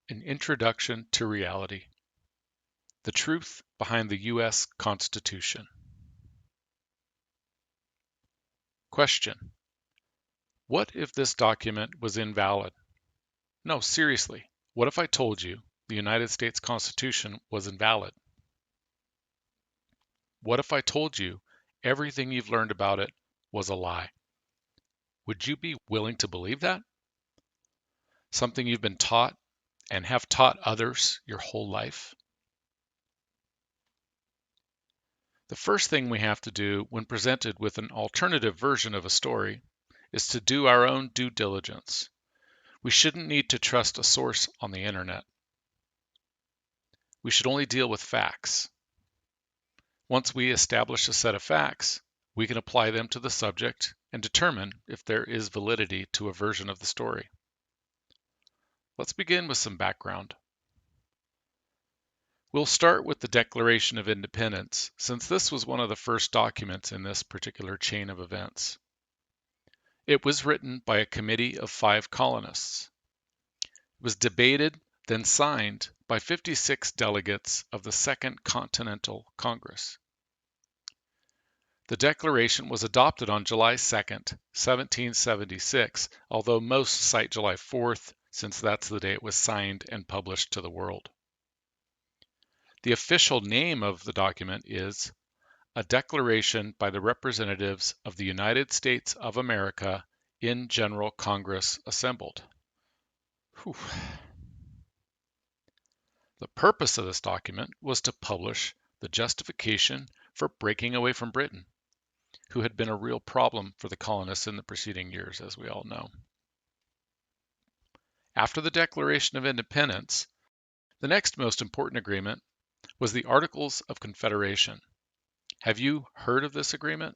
An Introduction to Reality. The Truth Behind the U.S. Constitution. Question: what if this document was invalid? No, seriously, what if I told you the United States Constitution was invalid? What if I told you everything you've learned about it was a lie? Would you be willing to believe that? Something you've been taught and have taught others your whole life? The first thing we have to do when presented with an alternative version of a story is to do our own due diligence. We shouldn't need to trust a source on the internet. We should only deal with facts. Once we establish a set of facts, we can apply them to the subject and determine if there is validity to a version of the story. Let's begin with some background. We'll start with the Declaration of Independence, since this was one of the first documents in this particular chain of events. It was written by a committee of 5 colonists. It was debated, then signed by 56 delegates of the Second Continental Congress. The Declaration was adopted on July 2, 1776, although most cite July 4th, since that's the day it was signed and published to the world. The official name of the document is A Declaration by the Representatives of the United States of America in General Congress Assembled. Whew. The purpose of this document was to publish the justification for breaking away from Britain, who had been a real problem for the colonists in the preceding years, as we all know. After the Declaration of Independence, the next most important agreement was the Articles of Confederation. Have you heard of this agreement?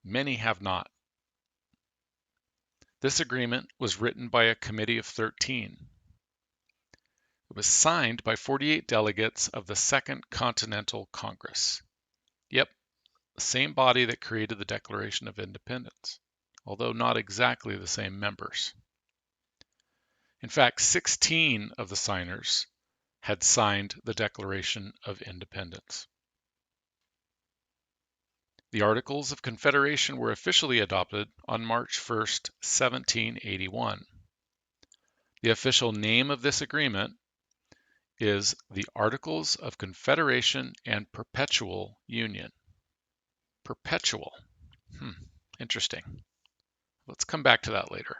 Many have not. This agreement was written by a committee of 13. It was signed by 48 delegates of the Second Continental Congress. Yep, the same body that created the Declaration of Independence, although not exactly the same members. In fact, 16 of the signers had signed the Declaration of Independence. The Articles of Confederation were officially adopted on March 1, 1781. The official name of this agreement is the Articles of Confederation and Perpetual Union. Perpetual. Interesting. Let's come back to that later.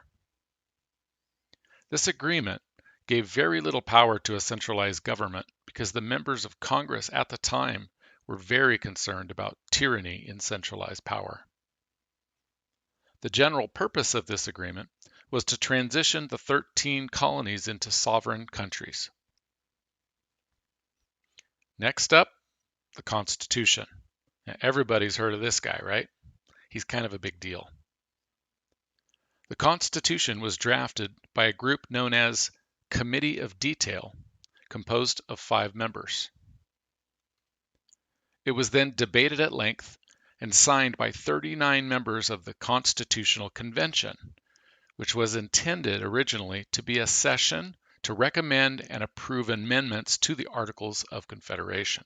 This agreement gave very little power to a centralized government because the members of Congress at the time were very concerned about tyranny in centralized power. The general purpose of this agreement was to transition the 13 colonies into sovereign countries. Next up, the Constitution. Now, everybody's heard of this guy, right? He's kind of a big deal. The Constitution was drafted by a group known as Committee of Detail, composed of 5 members. It was then debated at length and signed by 39 members of the Constitutional Convention, which was intended originally to be a session to recommend and approve amendments to the Articles of Confederation.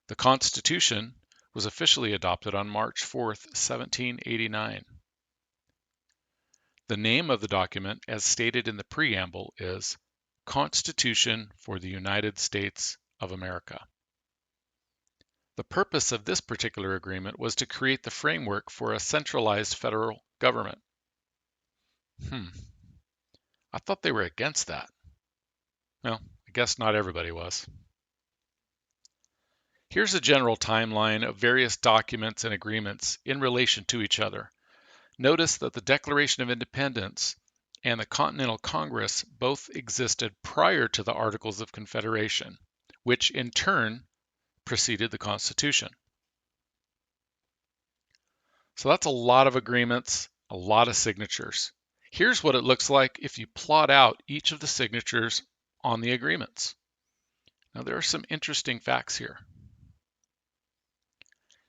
The Constitution was officially adopted on March 4, 1789. The name of the document, as stated in the preamble, is Constitution for the United States of America. The purpose of this particular agreement was to create the framework for a centralized federal government. I thought they were against that. Well, I guess not everybody was. Here's a general timeline of various documents and agreements in relation to each other. Notice that the Declaration of Independence and the Continental Congress both existed prior to the Articles of Confederation, which in turn preceded the Constitution. So that's a lot of agreements, a lot of signatures. Here's what it looks like if you plot out each of the signatures on the agreements. Now there are some interesting facts here.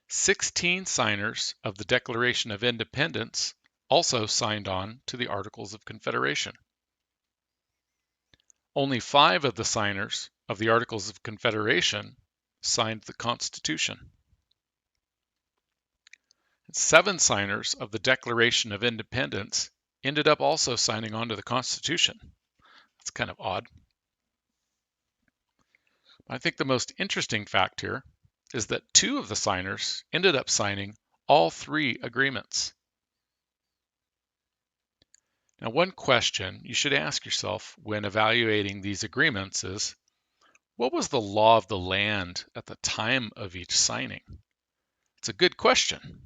16 signers of the Declaration of Independence also signed on to the Articles of Confederation. Only 5 of the signers of the Articles of Confederation signed the Constitution. 7 signers of the Declaration of Independence ended up also signing on to the Constitution. That's kind of odd. I think the most interesting fact here is that 2 of the signers ended up signing all 3 agreements. Now, one question you should ask yourself when evaluating these agreements is, what was the law of the land at the time of each signing? It's a good question.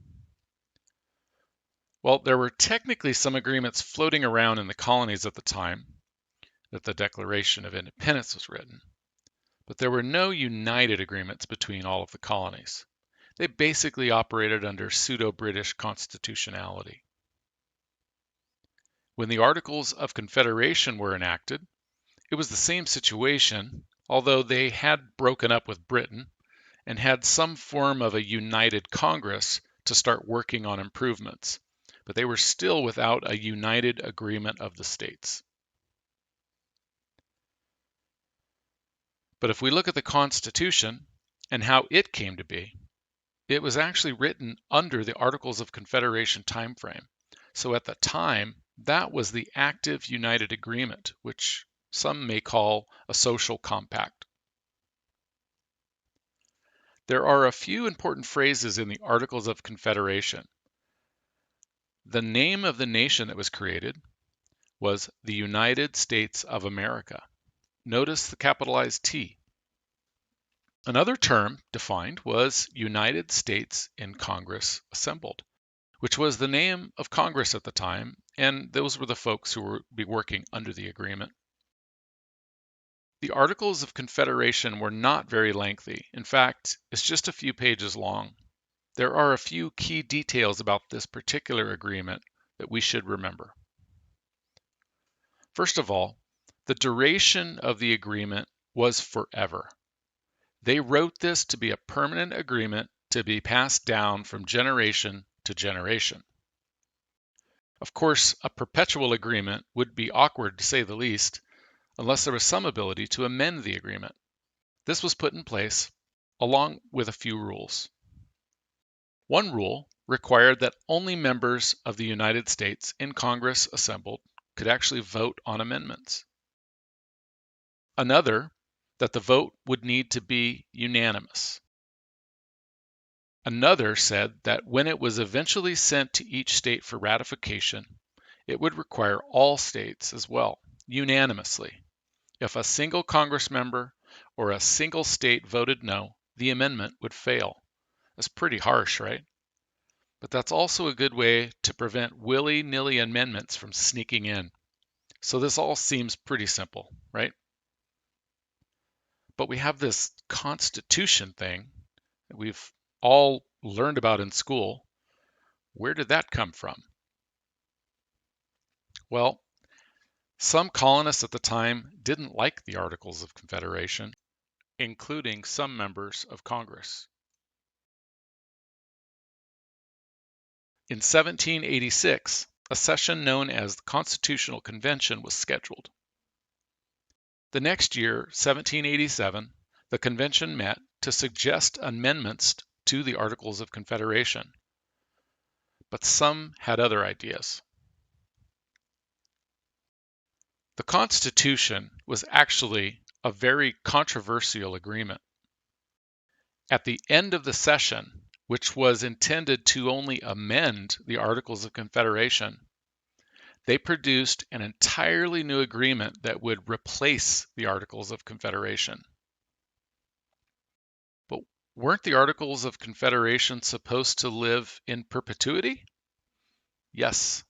Well, there were technically some agreements floating around in the colonies at the time that the Declaration of Independence was written, but there were no united agreements between all of the colonies. They basically operated under pseudo-British constitutionality. When the Articles of Confederation were enacted, it was the same situation, although they had broken up with Britain and had some form of a united Congress to start working on improvements, but they were still without a united agreement of the states. But if we look at the Constitution and how it came to be, it was actually written under the Articles of Confederation timeframe. So at the time, that was the active united agreement, which some may call a social compact. There are a few important phrases in the Articles of Confederation. The name of the nation that was created was the United States of America. Notice the capitalized T. Another term defined was United States in Congress Assembled, which was the name of Congress at the time, and those were the folks who would be working under the agreement. The Articles of Confederation were not very lengthy. In fact, it's just a few pages long. There are a few key details about this particular agreement that we should remember. First of all, the duration of the agreement was forever. They wrote this to be a permanent agreement to be passed down from generation to generation. Of course, a perpetual agreement would be awkward to say the least, unless there was some ability to amend the agreement. This was put in place along with a few rules. One rule required that only members of the United States in Congress assembled could actually vote on amendments. Another, that the vote would need to be unanimous. Another said that when it was eventually sent to each state for ratification, it would require all states as well, unanimously. If a single Congress member or a single state voted no, the amendment would fail. That's pretty harsh, right? But that's also a good way to prevent willy-nilly amendments from sneaking in. So this all seems pretty simple, right? But we have this Constitution thing that we've all learned about in school. Where did that come from? Well, some colonists at the time didn't like the Articles of Confederation, including some members of Congress. In 1786, a session known as the Constitutional Convention was scheduled. The next year, 1787, the convention met to suggest amendments to the Articles of Confederation, but some had other ideas. The Constitution was actually a very controversial agreement. At the end of the session, which was intended to only amend the Articles of Confederation, they produced an entirely new agreement that would replace the Articles of Confederation. But weren't the Articles of Confederation supposed to live in perpetuity? Yes.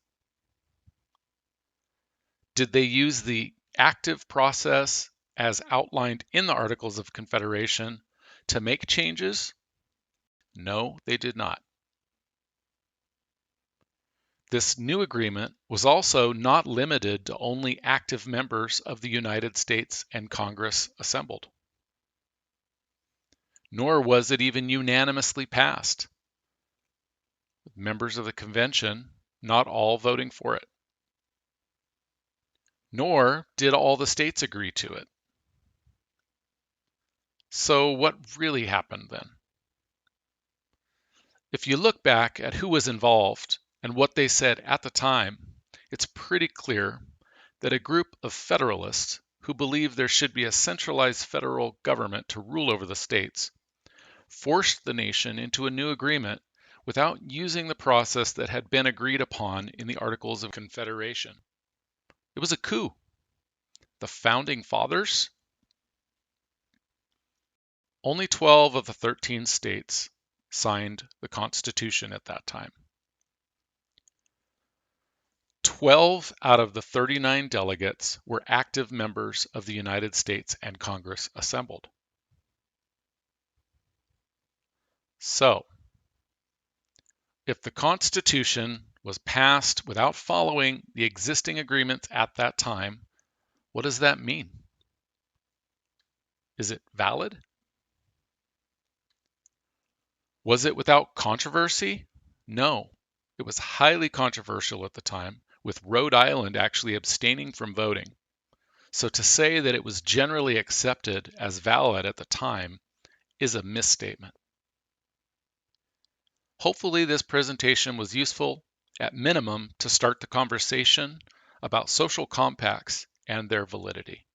Did they use the active process as outlined in the Articles of Confederation to make changes? No, they did not. This new agreement was also not limited to only active members of the United States and Congress assembled. Nor was it even unanimously passed, with members of the convention not all voting for it. nor did all the states agree to it. So what really happened then? If you look back at who was involved and what they said at the time, it's pretty clear that a group of Federalists who believed there should be a centralized federal government to rule over the states forced the nation into a new agreement without using the process that had been agreed upon in the Articles of Confederation. It was a coup. The Founding Fathers? Only 12 of the 13 states signed the Constitution at that time. 12 out of the 39 delegates were active members of the United States and Congress assembled. So, if the Constitution was passed without following the existing agreements at that time, what does that mean? Is it valid? Was it without controversy? No. It was highly controversial at the time, with Rhode Island actually abstaining from voting. So to say that it was generally accepted as valid at the time is a misstatement. Hopefully this presentation was useful, at minimum, to start the conversation about social compacts and their validity.